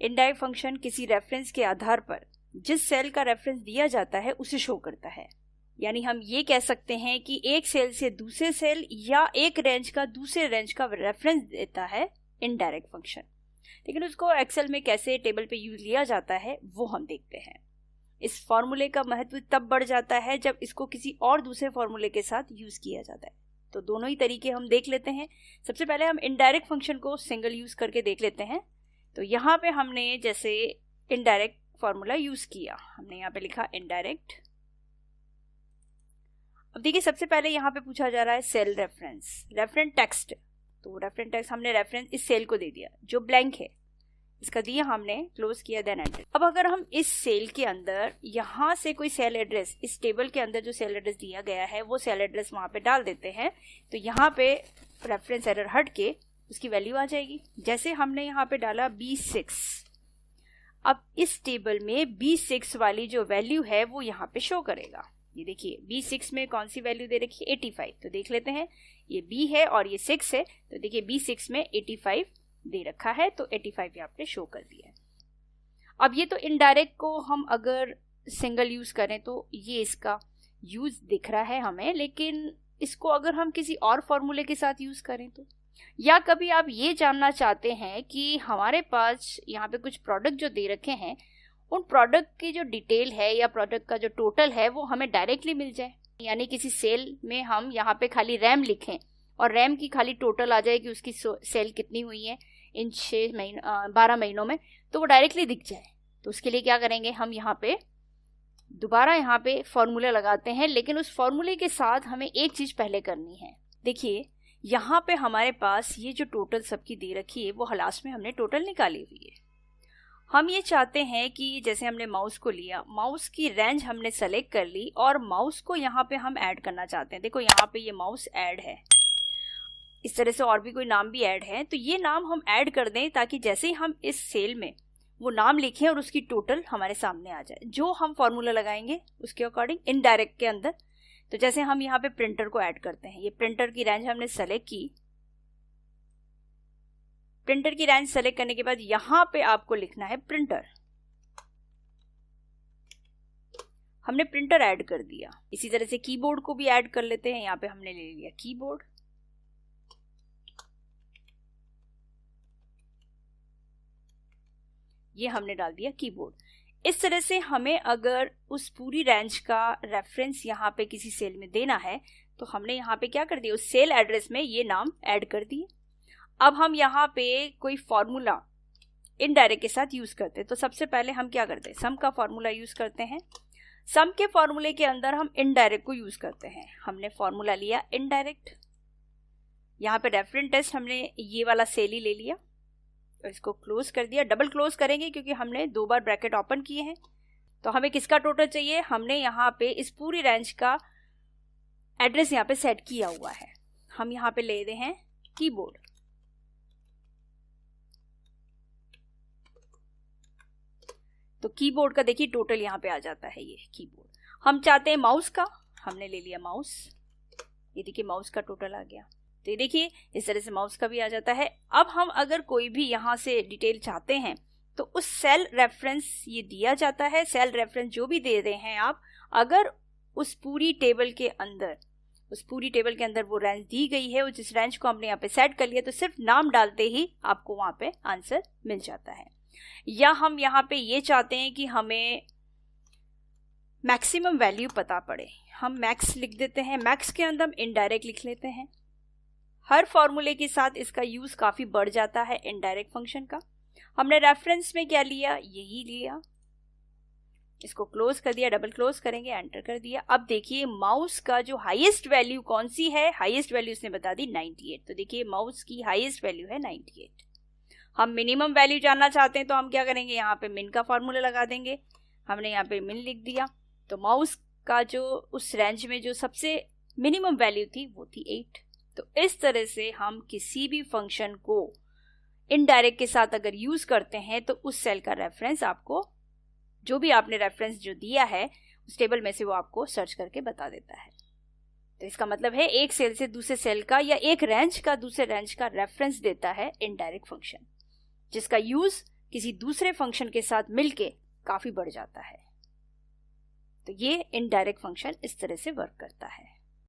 Indirect function किसी reference के आधार पर जिस सेल का रेफरेंस दिया जाता है उसे शो करता है। यानी हम ये कह सकते हैं कि एक सेल से दूसरे सेल या एक रेंज का दूसरे रेंज का रेफरेंस देता है इनडायरेक्ट फंक्शन। लेकिन उसको एक्सेल में कैसे टेबल पे यूज लिया जाता है वो हम देखते हैं। इस फॉर्मूले का महत्व तब बढ़ जाता है जब इसको किसी और दूसरे फॉर्मूले के साथ यूज किया जाता है। तो दोनों ही तरीके हम देख लेते हैं। सबसे पहले हम इनडायरेक्ट फंक्शन को सिंगल यूज करके देख लेते हैं। तो यहाँ पे हमने जैसे इनडायरेक्ट फॉर्मूला यूज किया, हमने यहाँ पे लिखा इनडायरेक्ट। अब देखिए सबसे पहले यहाँ पे पूछा जा रहा है सेल रेफरेंस, रेफरेंस टेक्स्ट। तो रेफरेंस टेक्स्ट हमने रेफरेंस इस सेल को दे दिया जो ब्लैंक है, इसका दिया हमने, क्लोज किया, देन एंटर। अब अगर हम इस सेल के अंदर यहाँ से कोई सेल एड्रेस, इस टेबल के अंदर जो सेल एड्रेस दिया गया है वो सेल एड्रेस वहाँ पे डाल देते हैं तो यहाँ पे रेफरेंस एरर हट के उसकी वैल्यू आ जाएगी। जैसे हमने यहाँ पे डाला B6, अब इस टेबल में B6 वाली जो वैल्यू है वो यहाँ पे शो करेगा। ये देखिए B6 में कौन सी वैल्यू दे रखी है, 85। तो देख लेते हैं, ये B है और ये 6 है, तो देखिए B6 में 85 दे रखा है, तो 85 यहाँ पे शो कर दिया है। अब ये तो इनडायरेक्ट को हम अगर सिंगल यूज करें तो ये इसका यूज दिख रहा है हमें, लेकिन इसको अगर हम किसी और फॉर्मूले के साथ यूज करें तो, या कभी आप ये जानना चाहते हैं कि हमारे पास यहाँ पे कुछ प्रोडक्ट जो दे रखे हैं उन प्रोडक्ट की जो डिटेल है या प्रोडक्ट का जो टोटल है वो हमें डायरेक्टली मिल जाए, यानी किसी सेल में हम यहाँ पे खाली रैम लिखें और रैम की खाली टोटल आ जाए कि उसकी सेल कितनी हुई है इन 12 महीनों में, तो वो डायरेक्टली दिख जाए। तो उसके लिए क्या करेंगे, हम यहाँ पे दोबारा यहाँ पे फॉर्मूला लगाते हैं, लेकिन उस फॉर्मूले के साथ हमें एक चीज पहले करनी है। देखिए यहाँ पे हमारे पास ये जो टोटल सबकी दे रखी है वो लास्ट में हमने टोटल निकाली हुई है। हम ये चाहते हैं कि जैसे हमने माउस को लिया, माउस की रेंज हमने सेलेक्ट कर ली और माउस को यहाँ पे हम ऐड करना चाहते हैं। देखो यहाँ पे ये माउस ऐड है, इस तरह से और भी कोई नाम भी ऐड है, तो ये नाम हम ऐड कर दें ताकि जैसे ही हम इस सेल में वो नाम लिखें और उसकी टोटल हमारे सामने आ जाए, जो हम फॉर्मूला लगाएंगे उसके अकॉर्डिंग इनडायरेक्ट के अंदर। तो जैसे हम यहाँ पे प्रिंटर को ऐड करते हैं, ये प्रिंटर की रेंज हमने सेलेक्ट की। प्रिंटर की रेंज सेलेक्ट करने के बाद यहाँ पे आपको लिखना है प्रिंटर, हमने प्रिंटर ऐड कर दिया। इसी तरह से कीबोर्ड को भी ऐड कर लेते हैं, यहाँ पे हमने ले लिया कीबोर्ड। ये हमने डाल दिया कीबोर्ड। इस तरह से हमें अगर उस पूरी रेंज का रेफरेंस यहाँ पे किसी सेल में देना है तो हमने यहाँ पे क्या कर दिया, उस सेल एड्रेस में ये नाम ऐड कर दिए। अब हम यहाँ पे कोई फॉर्मूला इनडायरेक्ट के साथ यूज करते हैं, तो सबसे पहले हम क्या करते हैं, सम का फॉर्मूला यूज करते हैं। सम के फॉर्मूले के अंदर हम इनडायरेक्ट को यूज करते हैं। हमने फॉर्मूला लिया इनडायरेक्ट, यहाँ पे रेफरेंस टेस्ट हमने ये वाला सेल ही ले लिया और इसको क्लोज कर दिया। डबल क्लोज करेंगे क्योंकि हमने 2 बार ब्रैकेट ओपन किए हैं। तो हमें किसका टोटल चाहिए, हमने यहाँ पे इस पूरी रेंज का एड्रेस यहाँ पे सेट किया हुआ है। हम यहाँ पे ले रहे हैं कीबोर्ड, तो कीबोर्ड का देखिए टोटल यहाँ पे आ जाता है ये कीबोर्ड। हम चाहते हैं माउस का, हमने ले लिया माउस, ये देखिए माउस का टोटल आ गया। तो ये देखिए इस तरह से माउस का भी आ जाता है। अब हम अगर कोई भी यहाँ से डिटेल चाहते हैं तो उस सेल रेफरेंस ये दिया जाता है, सेल रेफरेंस जो भी दे रहे हैं आप, अगर उस पूरी टेबल के अंदर वो रेंज दी गई है, जिस रेंज को हमने यहाँ पे सेट कर लिया, तो सिर्फ नाम डालते ही आपको वहाँ पे आंसर मिल जाता है। या हम यहाँ पे ये चाहते हैं कि हमें मैक्सिमम वैल्यू पता पड़े, हम मैक्स लिख देते हैं। मैक्स के अंदर हम इनडायरेक्ट लिख लेते हैं। हर फॉर्मूले के साथ इसका यूज काफी बढ़ जाता है इनडायरेक्ट फंक्शन का। हमने रेफरेंस में क्या लिया, यही लिया, इसको क्लोज कर दिया, डबल क्लोज करेंगे, एंटर कर दिया। अब देखिए माउस का जो हाईएस्ट वैल्यू कौन सी है, हाईएस्ट वैल्यू इसने बता दी 98। तो देखिए माउस की हाईएस्ट वैल्यू है 98। हम मिनिमम वैल्यू जानना चाहते हैं तो हम क्या करेंगे, यहाँ पे मिन का फॉर्मूला लगा देंगे। हमने यहाँ पे मिन लिख दिया, तो माउस का जो उस रेंज में जो सबसे मिनिमम वैल्यू थी वो थी 8। तो इस तरह से हम किसी भी फंक्शन को इनडायरेक्ट के साथ अगर यूज करते हैं तो उस सेल का रेफरेंस आपको, जो भी आपने रेफरेंस जो दिया है उस टेबल में से, वो आपको सर्च करके बता देता है। तो इसका मतलब है एक सेल से दूसरे सेल का या एक रेंज का दूसरे रेंज का रेफरेंस देता है इनडायरेक्ट फंक्शन, जिसका यूज किसी दूसरे फंक्शन के साथ मिलके काफी बढ़ जाता है। तो ये इनडायरेक्ट फंक्शन इस तरह से वर्क करता है।